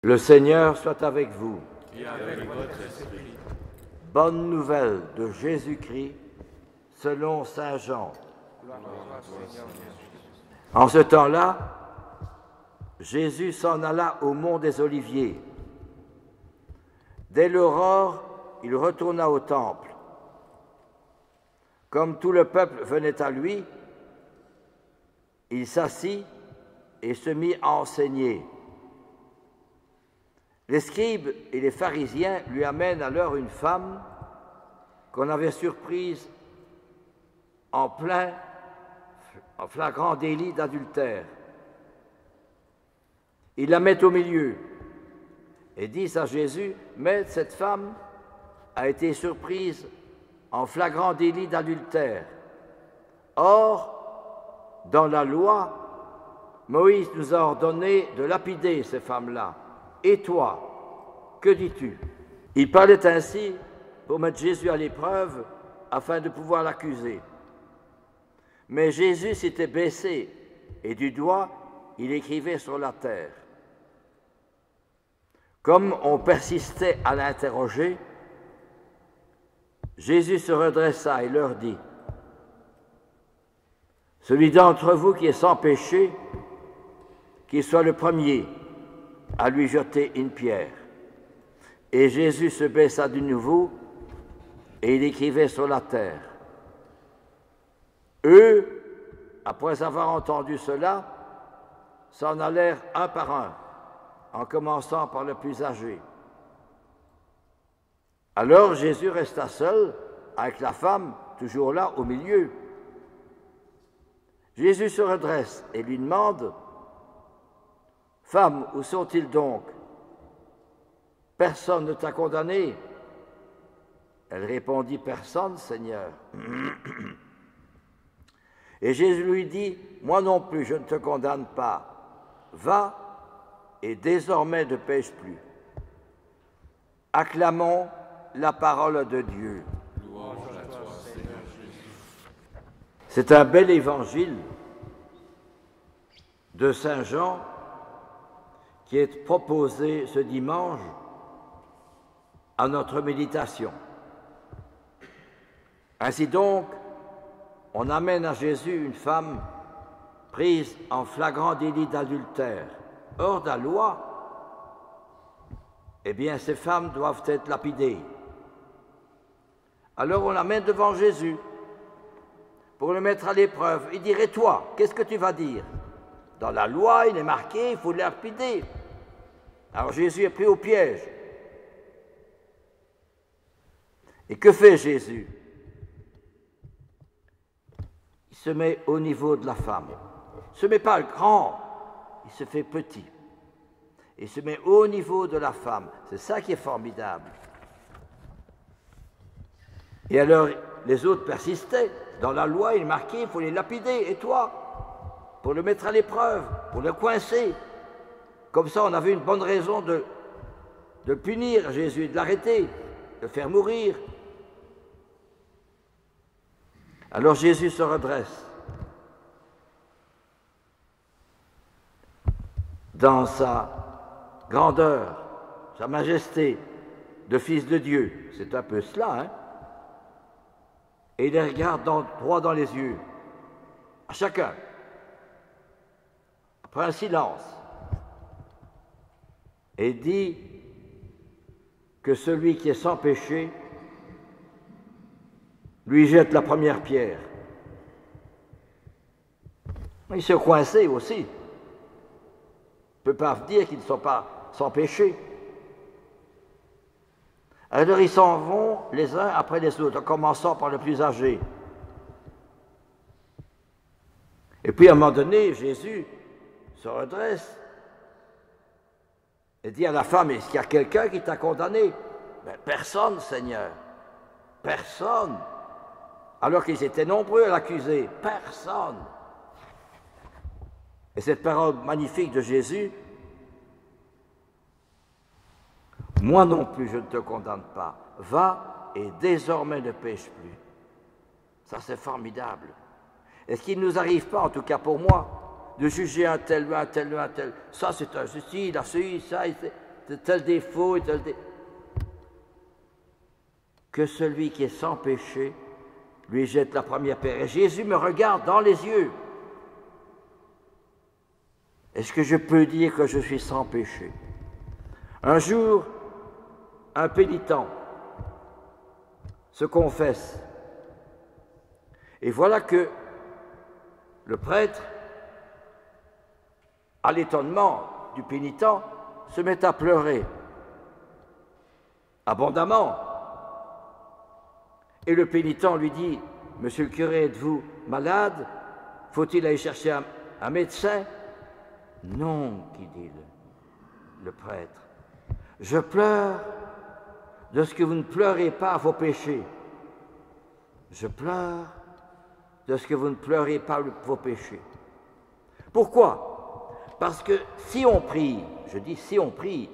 Le Seigneur soit avec vous. Et avec votre esprit. Bonne nouvelle de Jésus-Christ selon saint Jean. En ce temps-là, Jésus s'en alla au mont des Oliviers. Dès l'aurore, il retourna au temple. Comme tout le peuple venait à lui, il s'assit et se mit à enseigner. Les scribes et les pharisiens lui amènent alors une femme qu'on avait surprise en flagrant délit d'adultère. Ils la mettent au milieu et disent à Jésus, « Maître, cette femme a été surprise en flagrant délit d'adultère. Or, dans la loi, Moïse nous a ordonné de lapider ces femmes-là. Et toi, que dis-tu » Il parlait ainsi pour mettre Jésus à l'épreuve afin de pouvoir l'accuser. Mais Jésus s'était baissé et du doigt, il écrivait sur la terre. Comme on persistait à l'interroger, Jésus se redressa et leur dit, « Celui d'entre vous qui est sans péché, qu'il soit le premier à lui jeter une pierre. » Et Jésus se baissa de nouveau et il écrivait sur la terre. Eux, après avoir entendu cela, s'en allèrent un par un, en commençant par le plus âgé. Alors Jésus resta seul avec la femme, toujours là au milieu. Jésus se redresse et lui demande, « Femme, où sont-ils donc? Personne ne t'a condamné. » Elle répondit, « Personne, Seigneur. » Et Jésus lui dit, « Moi non plus, je ne te condamne pas. Va et désormais ne pêche plus. » Acclamons la parole de Dieu. Louange à toi, Seigneur Jésus. C'est un bel évangile de saint Jean qui est proposé ce dimanche à notre méditation. Ainsi donc, on amène à Jésus une femme prise en flagrant délit d'adultère. Hors de la loi, eh bien, ces femmes doivent être lapidées. Alors on l'amène devant Jésus pour le mettre à l'épreuve. Il dirait, toi, qu'est-ce que tu vas dire? Dans la loi, il est marqué, il faut les lapider. Alors Jésus est pris au piège. Et que fait Jésus? Il se met au niveau de la femme. Il ne se met pas grand, il se fait petit. Il se met au niveau de la femme. C'est ça qui est formidable. Et alors, les autres persistaient. Dans la loi, il est marqué, il faut les lapider. Et toi, pour le mettre à l'épreuve, pour le coincer. Comme ça, on avait une bonne raison de punir Jésus, de l'arrêter, de le faire mourir. Alors Jésus se redresse. Dans sa grandeur, sa majesté de Fils de Dieu. C'est un peu cela, hein? Et il les regarde droit dans les yeux, à chacun. Après un silence, et dit que celui qui est sans péché lui jette la première pierre. Ils sont coincés aussi. On ne peut pas dire qu'ils ne sont pas sans péché. Alors ils s'en vont les uns après les autres, en commençant par le plus âgé. Et puis à un moment donné, Jésus se redresse et dit à la femme, est-ce qu'il y a quelqu'un qui t'a condamné? Ben, personne, Seigneur. Personne. Alors qu'ils étaient nombreux à l'accuser. Personne. Et cette parole magnifique de Jésus, moi non plus, je ne te condamne pas. Va et désormais ne pêche plus. Ça, c'est formidable. Est-ce qu'il ne nous arrive pas, en tout cas pour moi, de juger un tel, un tel, un tel? Ça, c'est un ceci, il a ceci, ça. tel défaut et tel défaut. Que celui qui est sans péché lui jette la première pierre. Et Jésus me regarde dans les yeux. Est-ce que je peux dire que je suis sans péché? Un jour, un pénitent se confesse. Et voilà que le prêtre, à l'étonnement du pénitent, se met à pleurer abondamment. Et le pénitent lui dit, « Monsieur le curé, êtes-vous malade? Faut-il aller chercher un médecin ?» « Non, qui dit le prêtre, je pleure de ce que vous ne pleurez pas à vos péchés. Je pleure de ce que vous ne pleurez pas vos péchés. Pourquoi? Parce que si on prie, je dis si on prie,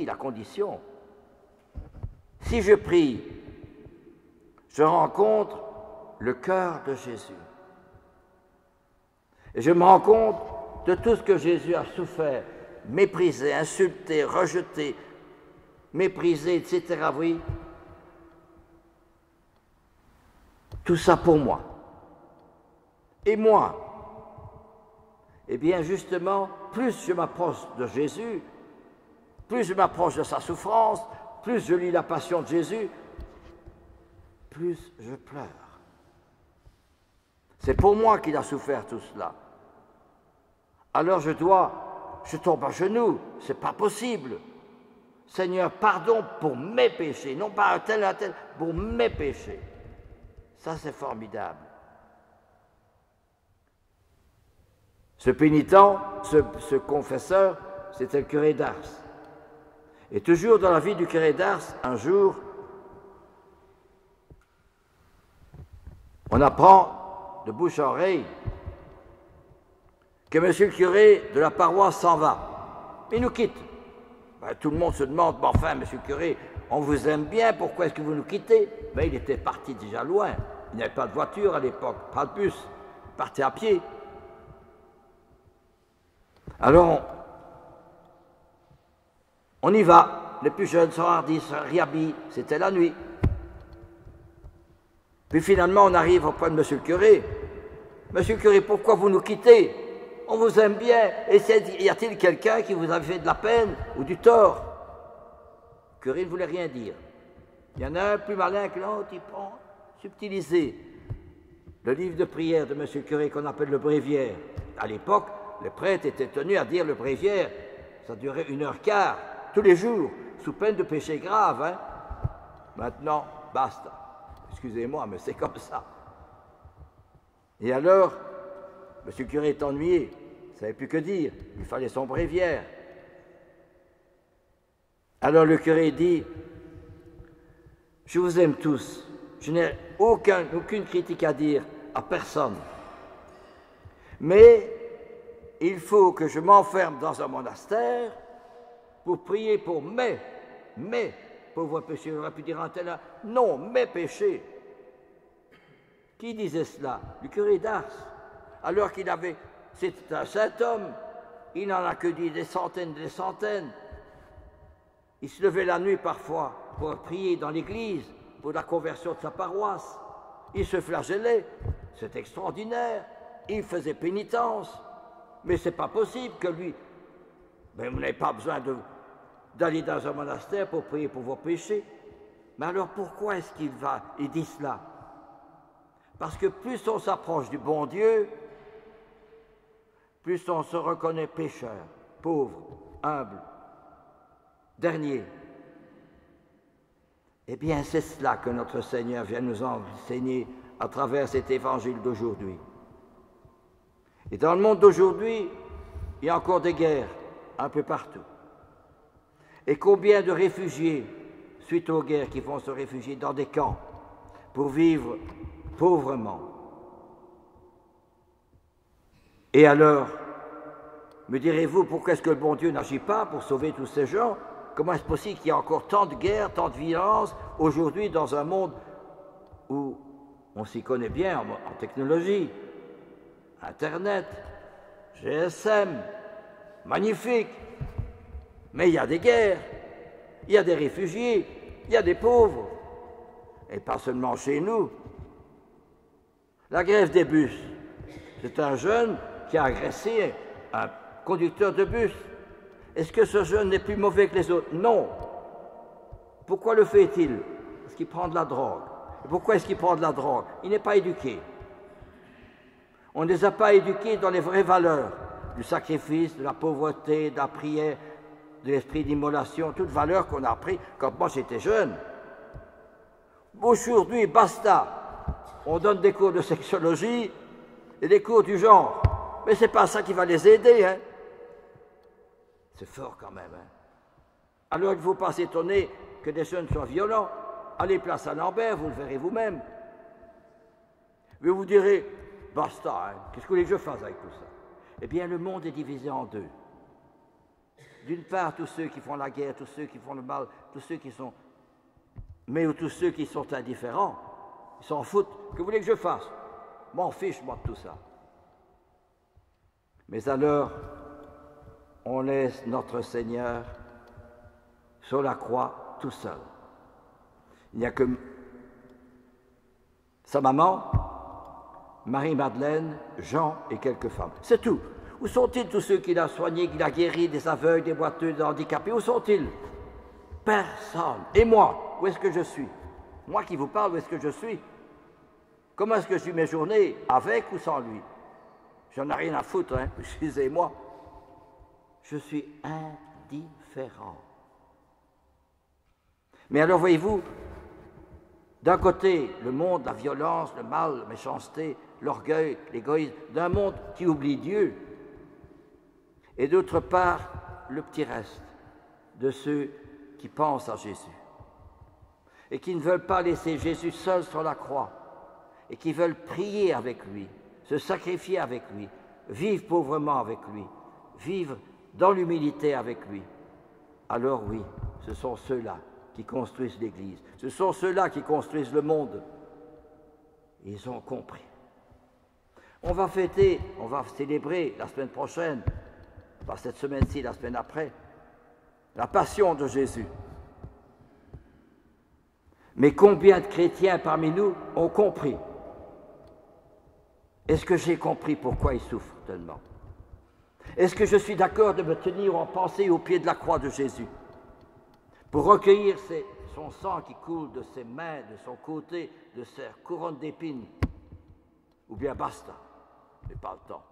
la condition, si je prie, je rencontre le cœur de Jésus. Et je me rends compte de tout ce que Jésus a souffert, méprisé, insulté, rejeté, méprisé, etc. Oui. Tout ça pour moi. Et moi, eh bien justement, plus je m'approche de Jésus, plus je m'approche de sa souffrance, plus je lis la passion de Jésus, plus je pleure. C'est pour moi qu'il a souffert tout cela. Alors je tombe à genoux, c'est pas possible. Seigneur, pardon pour mes péchés, non pas un tel, pour mes péchés. Ça, c'est formidable. Ce pénitent, ce confesseur, c'était le curé d'Ars. Et toujours dans la vie du curé d'Ars, un jour, on apprend de bouche à oreille que monsieur le curé de la paroisse s'en va. Il nous quitte. Ben, tout le monde se demande, bon, enfin, monsieur le curé, on vous aime bien, pourquoi est-ce que vous nous quittez? Ben, il était parti déjà loin. Il n'y avait pas de voiture à l'époque, pas de bus. Il partait à pied. Alors, on y va. Les plus jeunes sont hardis, se réhabillent. C'était la nuit. Puis finalement, on arrive auprès de monsieur le curé. Monsieur le curé, pourquoi vous nous quittez? On vous aime bien. Et y a-t-il quelqu'un qui vous a fait de la peine ou du tort? Le curé ne voulait rien dire. Il y en a un plus malin que l'autre, il prend, subtilisé, le livre de prière de monsieur le curé qu'on appelle le bréviaire. À l'époque, les prêtres étaient tenus à dire le bréviaire. Ça durait 1h15, tous les jours, sous peine de péché grave. Hein? Maintenant, basta. Excusez-moi, mais c'est comme ça. Et alors, monsieur le curé est ennuyé, il ne savait plus que dire, il fallait son bréviaire. Alors le curé dit, je vous aime tous, je n'ai aucune critique à dire à personne, mais il faut que je m'enferme dans un monastère pour prier pour mes pauvres péchés. J'aurais pu dire un tel, non, mes péchés. Qui disait cela? Le curé d'Ars. Alors qu'il avait, c'était un saint homme, il n'en a que dit des centaines. Il se levait la nuit parfois pour prier dans l'église, pour la conversion de sa paroisse. Il se flagellait, c'est extraordinaire, il faisait pénitence, mais c'est pas possible que lui, mais vous n'avez pas besoin d'aller dans un monastère pour prier pour vos péchés. Mais alors pourquoi est-ce il dit cela? Parce que plus on s'approche du bon Dieu, plus on se reconnaît pécheur, pauvre, humble, dernier. Eh bien, c'est cela que notre Seigneur vient nous enseigner à travers cet évangile d'aujourd'hui. Et dans le monde d'aujourd'hui, il y a encore des guerres un peu partout. Et combien de réfugiés, suite aux guerres, qui vont se réfugier dans des camps pour vivre pauvrement. Et alors, me direz-vous, pourquoi est-ce que le bon Dieu n'agit pas pour sauver tous ces gens? Comment est-ce possible qu'il y ait encore tant de guerres, tant de violence aujourd'hui dans un monde où on s'y connaît bien en technologie, Internet, GSM, magnifique, Mais il y a des guerres, il y a des réfugiés, il y a des pauvres. Et pas seulement chez nous. La grève des bus, c'est un jeune qui a agressé un conducteur de bus. Est-ce que ce jeune n'est plus mauvais que les autres? Non. Pourquoi le fait-il? Parce qu'il prend de la drogue. Et pourquoi est-ce qu'il prend de la drogue? Il n'est pas éduqué. On ne les a pas éduqués dans les vraies valeurs du sacrifice, de la pauvreté, de la prière, de l'esprit d'immolation, toutes valeurs qu'on a apprises quand moi j'étais jeune. Aujourd'hui, basta. On donne des cours de sexologie et des cours du genre. Mais ce n'est pas ça qui va les aider. Hein. C'est fort quand même. Hein. Alors il ne faut pas s'étonner que des jeunes soient violents. Allez place à Lambert, vous le verrez vous-même. Mais vous direz, basta, hein. Qu'est-ce que vous voulez que je fasse avec tout ça? Eh bien, le monde est divisé en deux. D'une part, tous ceux qui font la guerre, tous ceux qui font le mal, tous ceux qui sont... Mais tous ceux qui sont indifférents, ils s'en foutent. Que voulez que je fasse? M'en fiche, moi, de tout ça. Mais alors, on laisse notre Seigneur sur la croix tout seul. Il n'y a que sa maman, Marie-Madeleine, Jean et quelques femmes. C'est tout. Où sont-ils tous ceux qu'il a soignés, qu'il a guéris, des aveugles, des boiteux, des handicapés? Où sont-ils? Personne. Et moi, où est-ce que je suis? Moi qui vous parle, où est-ce que je suis? Comment est-ce que je vis mes journées, avec ou sans lui? J'en ai rien à foutre, hein, excusez-moi. Je suis indifférent. Mais alors, voyez-vous, d'un côté, le monde, la violence, le mal, la méchanceté, l'orgueil, l'égoïsme, d'un monde qui oublie Dieu. Et d'autre part, le petit reste de ceux qui pensent à Jésus et qui ne veulent pas laisser Jésus seul sur la croix et qui veulent prier avec lui, se sacrifier avec lui, vivre pauvrement avec lui, vivre dans l'humilité avec lui. Alors oui, ce sont ceux-là qui construisent l'Église. Ce sont ceux-là qui construisent le monde. Ils ont compris. On va fêter, on va célébrer la semaine prochaine, pas cette semaine-ci, la semaine après, la passion de Jésus. Mais combien de chrétiens parmi nous ont compris? Est-ce que j'ai compris pourquoi il souffre tellement? Est-ce que je suis d'accord de me tenir en pensée au pied de la croix de Jésus pour recueillir son sang qui coule de ses mains, de son côté, de ses couronnes d'épines? Ou bien basta, je n'ai pas le temps.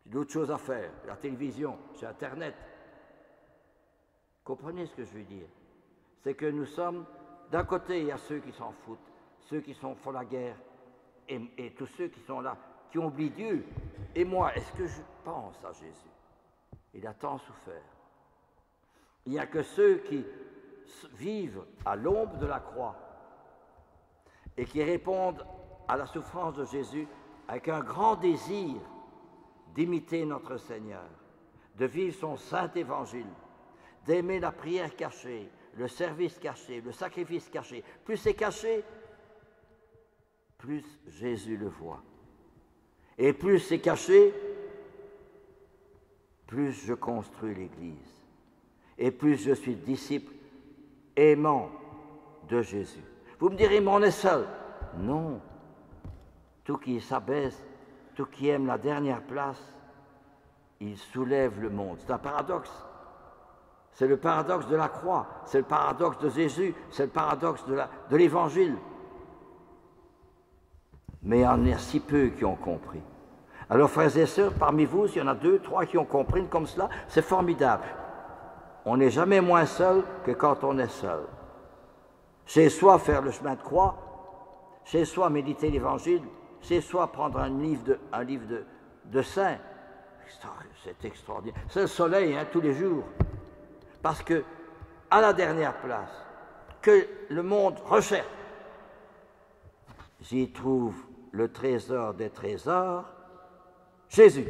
J'ai d'autres choses à faire, la télévision, j'ai Internet. Comprenez ce que je veux dire? C'est que nous sommes, d'un côté, il y a ceux qui s'en foutent, ceux qui font la guerre, et tous ceux qui sont là, qui ont oublié Dieu. Et moi, est-ce que je pense à Jésus? Il a tant souffert. Il n'y a que ceux qui vivent à l'ombre de la croix et qui répondent à la souffrance de Jésus avec un grand désir d'imiter notre Seigneur, de vivre son saint évangile, d'aimer la prière cachée, le service caché, le sacrifice caché. Plus c'est caché, plus Jésus le voit. Et plus c'est caché, plus je construis l'Église. Et plus je suis disciple aimant de Jésus. Vous me direz, mais on est seul. Non. Tout qui s'abaisse, tout qui aime la dernière place, il soulève le monde. C'est un paradoxe. C'est le paradoxe de la croix, c'est le paradoxe de Jésus, c'est le paradoxe de l'Évangile. Mais il y en a si peu qui ont compris. Alors, frères et sœurs, parmi vous, s'il y en a 2, 3 qui ont compris comme cela, c'est formidable. On n'est jamais moins seul que quand on est seul. Chez soi, faire le chemin de croix, chez soi, méditer l'Évangile, chez soi, prendre un livre de saints. C'est extraordinaire. C'est le soleil, hein, tous les jours. Parce que, à la dernière place, que le monde recherche, j'y trouve le trésor des trésors, Jésus.